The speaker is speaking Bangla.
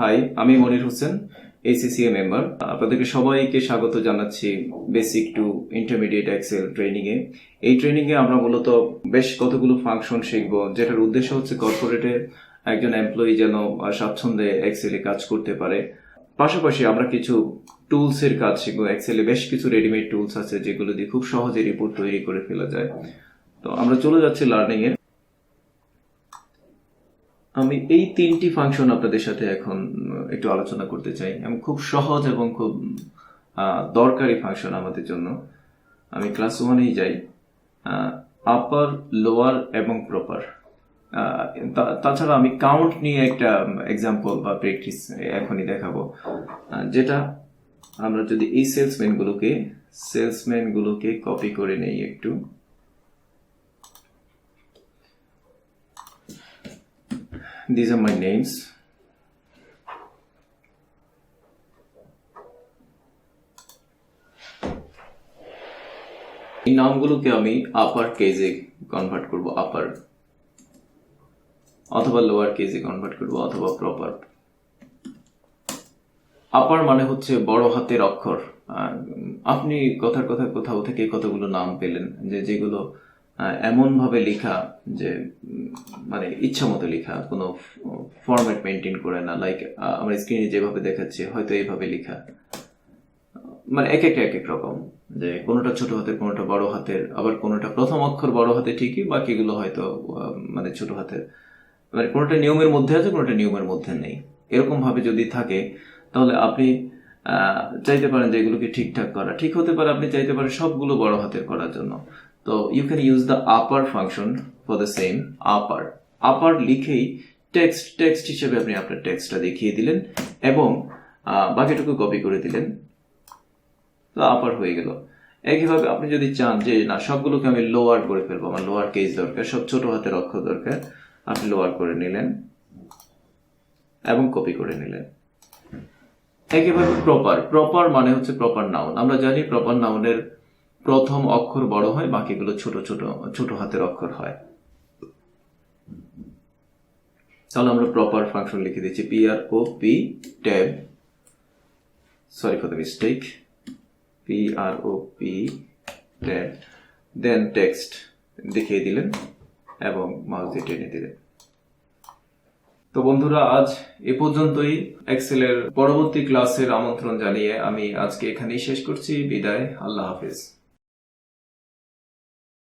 হাই, আমি মনির হোসেন, ACCA মেম্বার। আপনাদেরকে সবাইকে স্বাগত জানাচ্ছি basic to intermediate Excel training এ। এই ট্রেনিং এ আমরা মূলত বেশ কতগুলো ফাংশন শিখবো, যেটার উদ্দেশ্য হচ্ছে কর্পোরেটে একজন এমপ্লয়ি যেন স্বাচ্ছন্দ্যে এক্সেলে কাজ করতে পারে। পাশাপাশি আমরা কিছু টুলস এর কাজ শিখবো। এক্সেলে বেশ কিছু রেডিমেড টুলস আছে যেগুলো দিয়ে খুব সহজে রিপোর্ট তৈরি করে ফেলা যায়। তো আমরা চলে যাচ্ছি লার্নিং এ। আমি এই তিনটি ফাংশন আপনাদের সাথে এখন একটু আলোচনা করতে চাই। আমি খুব সহজ এবং খুব দরকারি ফাংশন আমাদের জন্য। আমি ক্লাস 1-এই যাই। আপার, লোয়ার এবং প্রপার। তাছাড়া আমি কাউন্ট নিয়ে একটা এক্সাম্পল বা প্র্যাকটিস এখনই দেখাবো, যেটা আমরা যদি এই সেলসম্যানগুলোকে কপি করে নেই একটু। These are my names. এই নামগুলোকে আমি আপার কেজে কনভার্ট করব, আপার, অথবা লোয়ার কেজে কনভার্ট করব, অথবা প্রপার। আপার মানে হচ্ছে বড় হাতের অক্ষর। আপনি কোথাও থেকে কতগুলো নাম পেলেন যেগুলো এমন ভাবে লেখা যে মানে ইচ্ছা মতো লেখা, কোনো ফরম্যাট মেনটেন করে না। লাইক আমার স্ক্রিনে যেভাবে দেখাচ্ছে হয়তো এইভাবে লেখা, মানে এক এক রকম, যে কোনোটা ছোট হাতের, কোনোটা বড় হাতের, আবার কোনোটা প্রথম অক্ষর বড় হাতে ঠিকই, বাকিগুলো হয়তো মানে ছোট হাতের। মানে কোনোটা নিয়মের মধ্যে আছে, কোনোটা নিয়মের মধ্যে নেই। এরকম ভাবে যদি থাকে তাহলে আপনি চাইতে পারেন যে এগুলোকে ঠিকঠাক করা। ঠিক হতে পারে আপনি চাইতে পারেন সবগুলো বড় হাতের করার জন্য। তো you can use the upper function for the same. Upper লিখেই টেক্সট হিসেবে আপনি আপনার টেক্সটটা দেখিয়ে দিলেন এবং বাকিটুকু কপি করে দিলেন, তো আপার হয়ে গেল। একইভাবে আপনি যদি চান যে না, সবগুলোকে আমি লোয়ার করে ফেলবো, আমার লোয়ার কেস দরকার, সব ছোট হাতের অক্ষর দরকার, আপনি লোয়ার করে নিলেন এবং কপি করে নিলেন। একইভাবে প্রপার মানে হচ্ছে প্রপার নাউন। আমরা জানি প্রপার নাউনের প্রথম অক্ষর বড় হয়, বাকিগুলো ছোট হাতের অক্ষর হয়। তাহলে আমরা প্রপার ফাংশন লিখে দিচ্ছি, PROP tab, sorry for the mistake, PROP tab, then text দেখিয়ে দিলেন এবং মাউস দিয়ে টেনে দিলেন। তো বন্ধুরা, আজ এ পর্যন্তই। এক্সেলের পরবর্তী ক্লাসের আমন্ত্রণ জানিয়ে আমি আজকে এখানেই শেষ করছি। বিদায়, আল্লাহ হাফেজ।